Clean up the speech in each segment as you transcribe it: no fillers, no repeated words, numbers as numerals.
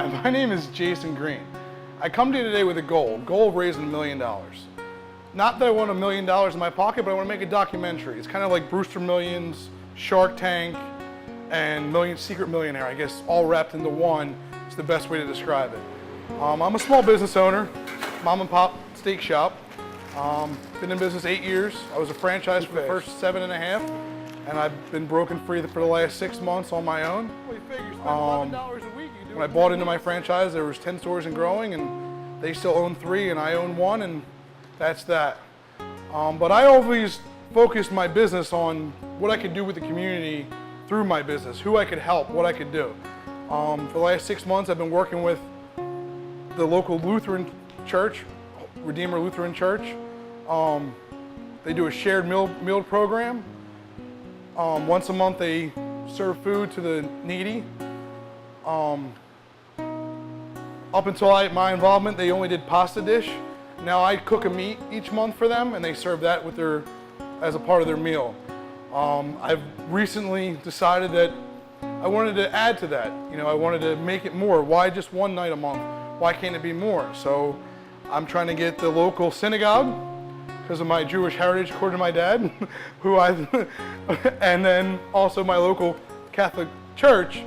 Hi, my name is Jason Green. I come to you today with a goal of raising $1 million. Not that I want $1 million in my pocket, but I want to make a documentary. It's kind of like Brewster Millions, Shark Tank, and Secret Millionaire, I guess, all wrapped into one is the best way to describe it. I'm a small business owner, mom and pop steak shop. Been in business 8 years. I was a franchise for the first 7.5, and I've been broken free for the last 6 months on my own. Well, you figure you spend $11 a week. You do When I bought into my franchise, there was 10 stores and growing, and they still own 3, and I own 1, and that's that. But I always focused my business on what I could do with the community through my business, who I could help, what I could do. For the last 6 months, I've been working with the local Lutheran church, Redeemer Lutheran Church. They do a shared meal program. Once a month, they serve food to the needy. Up until my involvement, they only did pasta dish. Now I cook a meat each month for them, and they serve that with as a part of their meal. I've recently decided that I wanted to add to that. I wanted to make it more. Why just one night a month? Why can't it be more? So I'm trying to get the local synagogue, because of my Jewish heritage, according to my dad, and then also my local Catholic church,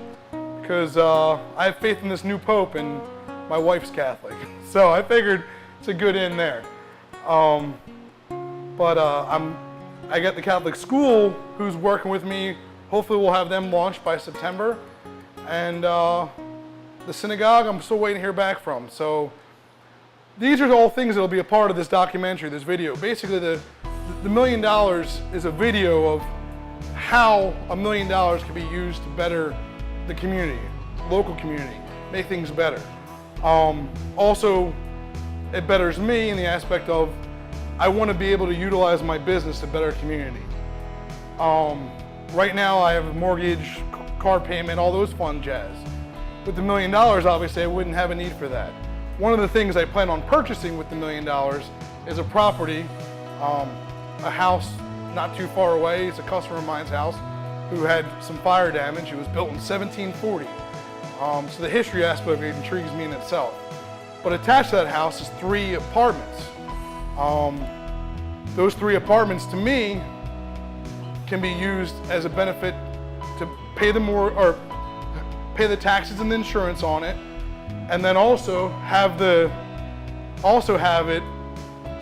because I have faith in this new Pope, and my wife's Catholic. So I figured it's a good in there. I got the Catholic school who's working with me. Hopefully we'll have them launched by September. And the synagogue, I'm still waiting to hear back from. So these are all things that will be a part of this documentary, this video. Basically, the $1 million is a video of how $1 million can be used to better the community, local community, make things better. Also, it betters me in the aspect of I want to be able to utilize my business to better community. Right now, I have a mortgage, car payment, all those fun jazz. With the $1 million, obviously, I wouldn't have a need for that. One of the things I plan on purchasing with the $1 million is a property, a house not too far away. It's a customer of mine's house who had some fire damage. It was built in 1740. So the history aspect of it intrigues me in itself. But attached to that house is 3 apartments. Those 3 apartments, to me, can be used as a benefit to pay the taxes and the insurance on it, and then also have it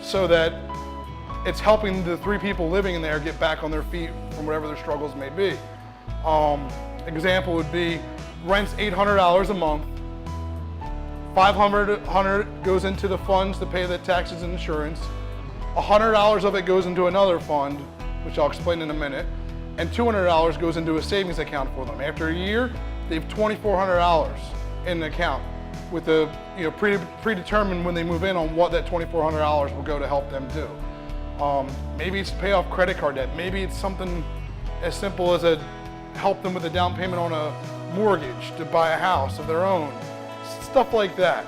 so that it's helping the 3 people living in there get back on their feet from whatever their struggles may be. Example would be rent's $800 a month. $500 goes into the funds to pay the taxes and insurance. $100 of it goes into another fund, which I'll explain in a minute, and $200 goes into a savings account for them. After a year, they have $2,400 in the account, with the predetermined when they move in on what that $2,400 will go to help them do. Maybe it's to pay off credit card debt. Maybe it's something as simple as help them with a down payment on a mortgage to buy a house of their own. Stuff like that.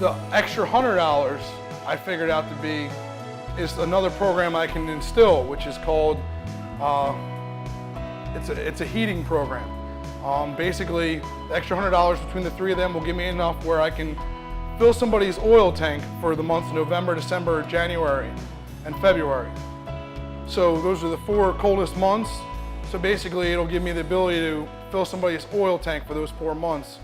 The extra $100 I figured out to be is another program I can instill, which is called it's a heating program. Basically, the extra $100 between the 3 of them will give me enough where I can fill somebody's oil tank for the months of November, December, January, and February. So those are the 4 coldest months. So basically, it'll give me the ability to fill somebody's oil tank for those 4 months.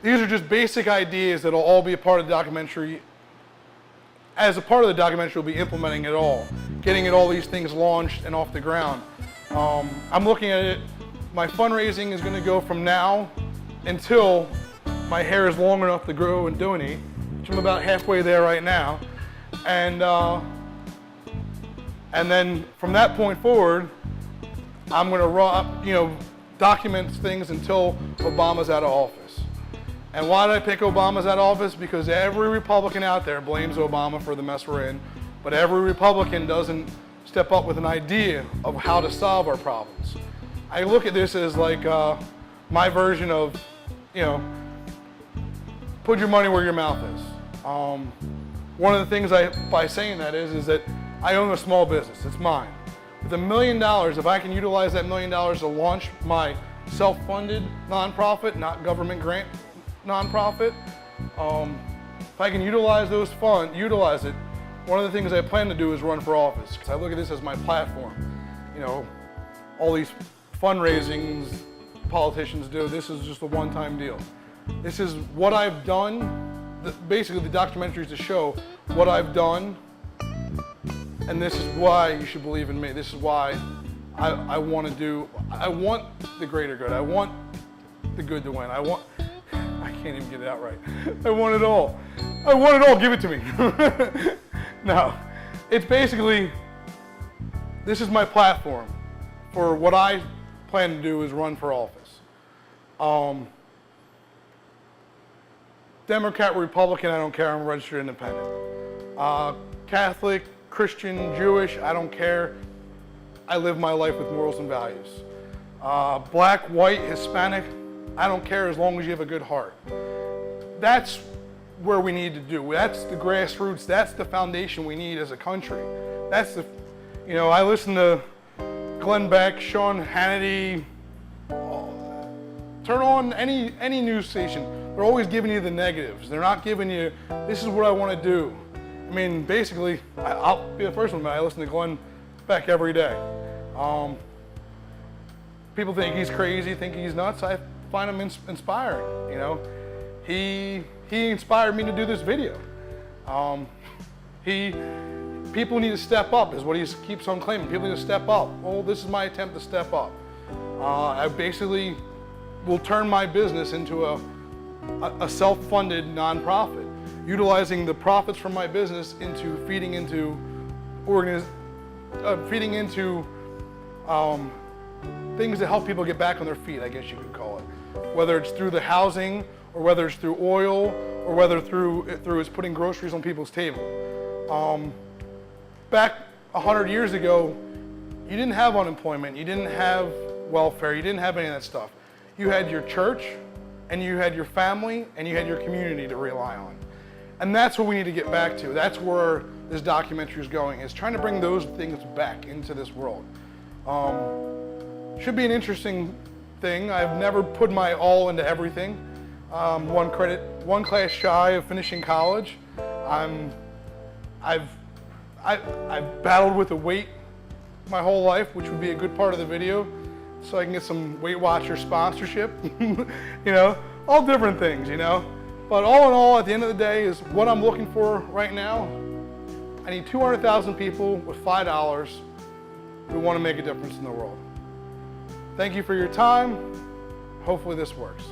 These are just basic ideas that'll all be a part of the documentary. As a part of the documentary, we'll be implementing it all, getting all these things launched and off the ground. I'm looking at it, my fundraising is going to go from now until my hair is long enough to grow and donate, which I'm about halfway there right now. And then from that point forward, I'm going to document things until Obama's out of office. And why did I pick Obama's out of office? Because every Republican out there blames Obama for the mess we're in, but every Republican doesn't step up with an idea of how to solve our problems. I look at this as like my version of, put your money where your mouth is. One of the things by saying that is that I own a small business, it's mine. With $1 million, if I can utilize that $1 million to launch my self-funded nonprofit, not government grant nonprofit, if I can utilize those funds, utilize it, one of the things I plan to do is run for office, because I look at this as my platform. You know, all these fundraisings politicians do, this is just a one-time deal. This is what I've done, basically the documentaries to show what I've done, and this is why you should believe in me. This is why I want the greater good. I want the good to win. I can't even get it out right. I want it all. I want it all, give it to me. No, it's basically, this is my platform for what I plan to do is run for office. Democrat, Republican, I don't care, I'm a registered independent. Catholic, Christian, Jewish, I don't care. I live my life with morals and values. Black, white, Hispanic, I don't care as long as you have a good heart. That's where we need to do. That's the grassroots, that's the foundation we need as a country. That's the, you know, I listen to Glenn Beck, Sean Hannity, turn on any news station. They're always giving you the negatives. They're not giving you, this is what I want to do. I mean, basically, I'll be the first one, but I listen to Glenn Beck every day. People think he's crazy, think he's nuts. I find him inspiring, you know. He inspired me to do this video. People need to step up, is what he keeps on claiming. People need to step up. Well, this is my attempt to step up. I basically will turn my business into a self-funded nonprofit, utilizing the profits from my business into feeding into things to help people get back on their feet, I guess you could call it. Whether it's through the housing, or whether it's through oil, or whether through it's putting groceries on people's table. Back 100 years ago, you didn't have unemployment, you didn't have welfare, you didn't have any of that stuff. You had your church, and you had your family, and you had your community to rely on. And that's what we need to get back to. That's where this documentary is going, is trying to bring those things back into this world. Should be an interesting thing. I've never put my all into everything. One class shy of finishing college. I've battled with the weight my whole life, which would be a good part of the video, so I can get some Weight Watcher sponsorship. You know, all different things, you know. But all in all, at the end of the day, is what I'm looking for right now. I need 200,000 people with $5 who want to make a difference in the world. Thank you for your time. Hopefully this works.